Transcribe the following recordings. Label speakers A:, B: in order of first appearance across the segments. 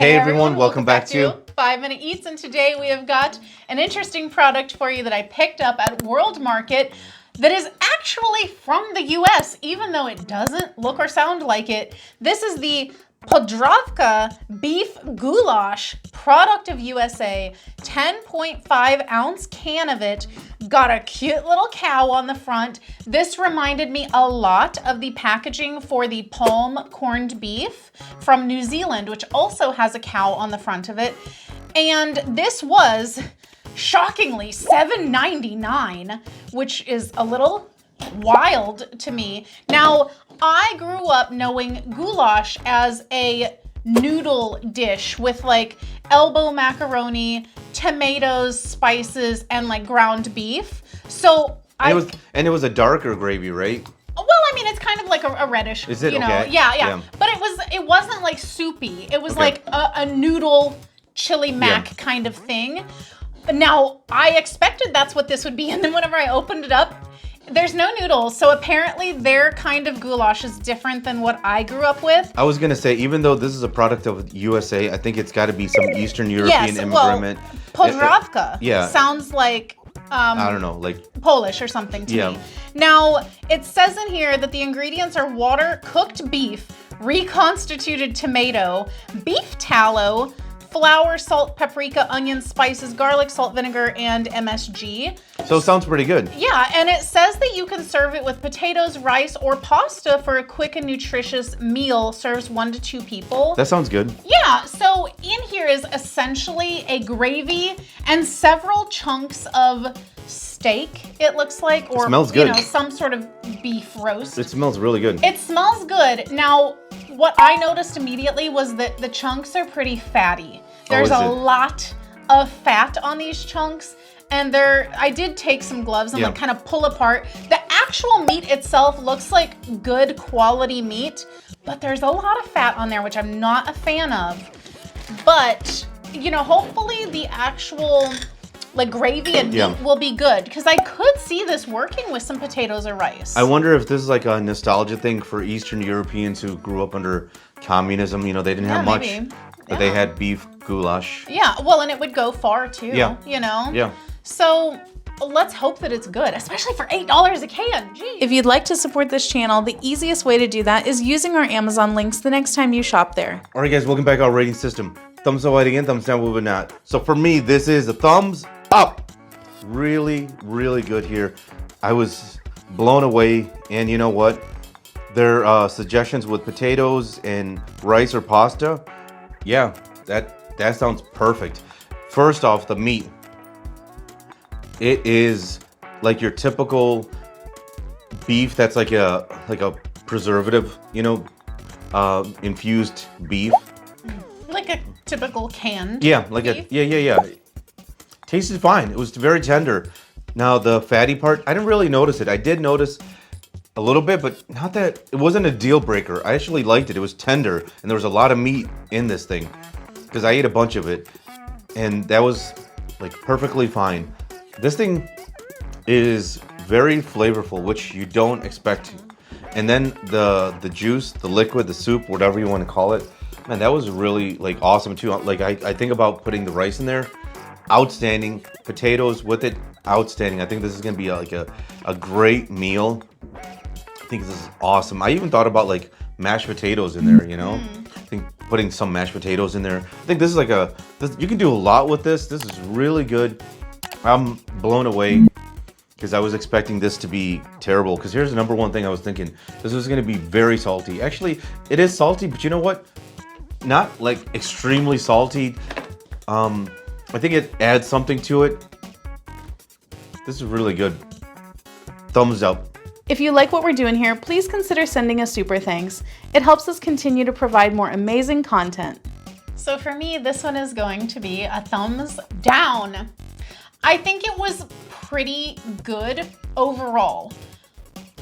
A: Hey everyone, welcome back to
B: 5 Minute Eats, and today we have got an interesting product for you that I picked up at World Market that is actually from the US, even though it doesn't look or sound like it. This is the Podravka beef goulash, product of USA, 10.5 ounce can of it. Got a cute little cow on the front. This reminded me a lot of the packaging for the palm corned beef from New Zealand, which also has a cow on the front of it. And this was shockingly $7.99, which is a little wild to me. Now, I grew up knowing goulash as a noodle dish with like elbow macaroni, tomatoes, spices, and like ground beef. So
A: it was a darker gravy, right?
B: Well, I mean, it's kind of like a reddish,
A: Is it?
B: you know?
A: Okay.
B: Yeah. But it wasn't like soupy. It was like a noodle chili mac kind of thing. Now, I expected that's what this would be, and then whenever I opened it up, there's no noodles, so apparently their kind of goulash is different than what I grew up with.
A: I was gonna say, even though this is a product of USA, I think it's got to be some Eastern European immigrant.
B: Well, Podravka sounds like
A: I don't know, like
B: Polish or something to me. Now, it says in here that the ingredients are water, cooked beef, reconstituted tomato, beef tallow, flour, salt, paprika, onions, spices, garlic, salt, vinegar, and MSG.
A: So it sounds pretty good.
B: Yeah, and it says that you can serve it with potatoes, rice, or pasta for a quick and nutritious meal. Serves 1 to 2 people.
A: That sounds good.
B: Yeah, so in here is essentially a gravy and several chunks of steak, it looks like, or
A: smells good.
B: You know, some sort of beef roast.
A: It smells really good.
B: It smells good. Now, what I noticed immediately was that the chunks are pretty fatty. There's a lot of fat on these chunks, and I did take some gloves and like kind of pull apart. The actual meat itself looks like good quality meat, but there's a lot of fat on there, which I'm not a fan of. But, you know, hopefully the actual like gravy and meat will be good, because I could see this working with some potatoes or rice.
A: I wonder if this is like a nostalgia thing for Eastern Europeans who grew up under communism. You know, they didn't have much, but they had beef goulash.
B: Yeah, well, and it would go far too, you know?
A: Yeah.
B: So let's hope that it's good, especially for $8 a can. Jeez.
C: If you'd like to support this channel, the easiest way to do that is using our Amazon links the next time you shop there.
A: All right, guys, welcome back to our rating system. Thumbs up again, thumbs down, we would not. So for me, this is a thumbs up. Really, really good here. I was blown away, and you know what? Their suggestions with potatoes and rice or pasta, yeah, that sounds perfect. First off, the meat. It is like your typical beef that's like a preservative, you know, infused beef.
B: Like a typical canned
A: beef? Yeah. Tasted fine. It was very tender. Now the fatty part, I didn't really notice it. I did notice a little bit, but not that, it wasn't a deal breaker. I actually liked it. It was tender, and there was a lot of meat in this thing, because I ate a bunch of it, and that was like perfectly fine. This thing is very flavorful, which you don't expect. And then the juice, the liquid, the soup, whatever you want to call it, man, that was really like awesome too. Like I think about putting the rice in there, outstanding. Potatoes with it, outstanding. I think this is gonna be like a great meal. I think this is awesome. I even thought about like mashed potatoes in there, you know? I think putting some mashed potatoes in there. I think this is like you can do a lot with this. This is really good. I'm blown away, because I was expecting this to be terrible. Because here's the number one thing I was thinking. This was gonna be very salty. Actually, it is salty, but you know what? Not like extremely salty. I think it adds something to it. This is really good. Thumbs up.
C: If you like what we're doing here, please consider sending a super thanks. It helps us continue to provide more amazing content.
B: So for me, this one is going to be a thumbs down. I think it was pretty good overall.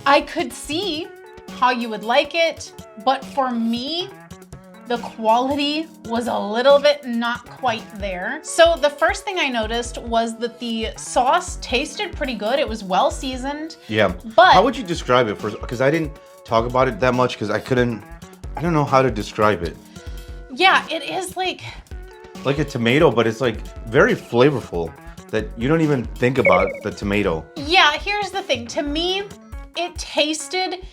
B: I could see how you would like it, but for me, the quality was a little bit not quite there. So the first thing I noticed was that the sauce tasted pretty good. It was well seasoned.
A: Yeah.
B: But
A: how would you describe it first? Because I didn't talk about it that much because I don't know how to describe it.
B: Yeah, it is like
A: a tomato, but it's like very flavorful that you don't even think about the tomato.
B: Yeah, here's the thing. To me, it tasted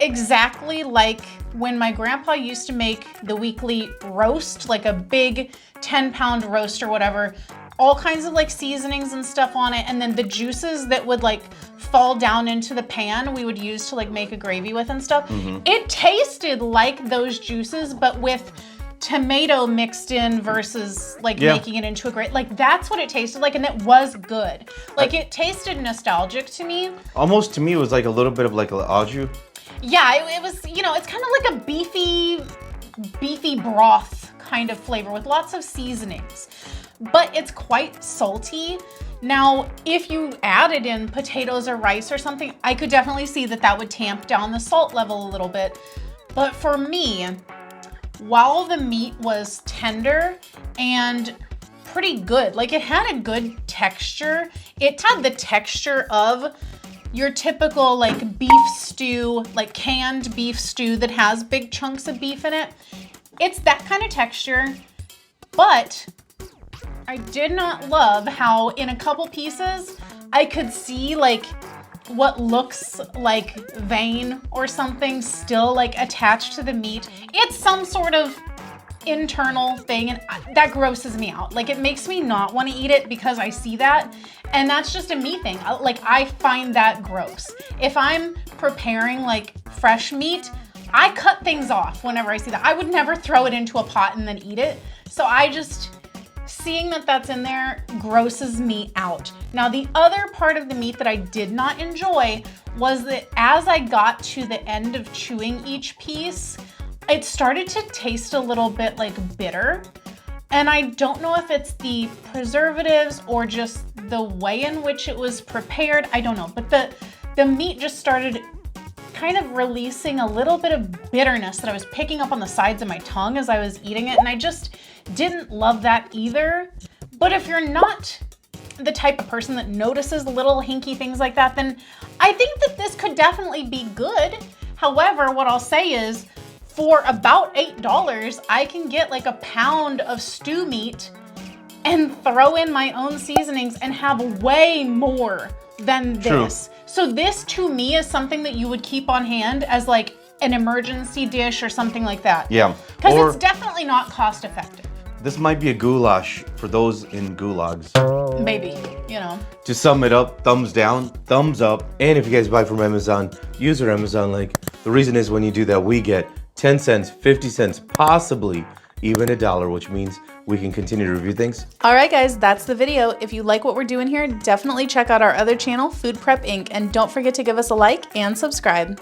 B: exactly like when my grandpa used to make the weekly roast, like a big 10-pound roast or whatever, all kinds of like seasonings and stuff on it, and then the juices that would like fall down into the pan we would use to like make a gravy with and stuff. It tasted like those juices, but with tomato mixed in versus like making it into a gravy. Like that's what it tasted like, and it was good. Like it tasted nostalgic to me.
A: Almost to me, it was like a little bit of like au jus.
B: Yeah, it was, you know, it's kind of like a beefy broth kind of flavor with lots of seasonings, but it's quite salty. Now, if you added in potatoes or rice or something, I could definitely see that that would tamp down the salt level a little bit. But for me, while the meat was tender and pretty good, like it had a good texture, it had the texture of your typical like beef stew, like canned beef stew that has big chunks of beef in it. It's that kind of texture, but I did not love how in a couple pieces I could see like what looks like vein or something still like attached to the meat. It's some sort of internal thing, and that grosses me out. Like it makes me not want to eat it because I see that, and that's just a me thing. Like I find that gross. If I'm preparing like fresh meat, I cut things off whenever I see that. I would never throw it into a pot and then eat it. So seeing that that's in there grosses me out. Now, the other part of the meat that I did not enjoy was that as I got to the end of chewing each piece, it started to taste a little bit like bitter. And I don't know if it's the preservatives or just the way in which it was prepared. I don't know, but the meat just started kind of releasing a little bit of bitterness that I was picking up on the sides of my tongue as I was eating it. And I just didn't love that either. But if you're not the type of person that notices little hinky things like that, then I think that this could definitely be good. However, what I'll say is for about $8, I can get like a pound of stew meat and throw in my own seasonings and have way more than this. True. So this to me is something that you would keep on hand as like an emergency dish or something like that.
A: Yeah.
B: Because it's definitely not cost effective.
A: This might be a goulash for those in gulags.
B: Maybe, you know.
A: To sum it up, thumbs down, thumbs up. And if you guys buy from Amazon, use our Amazon link. The reason is when you do that, we get 10 cents, 50 cents, possibly even $1, which means we can continue to review things.
C: All right, guys, that's the video. If you like what we're doing here, definitely check out our other channel, Food Prep Inc. And don't forget to give us a like and subscribe.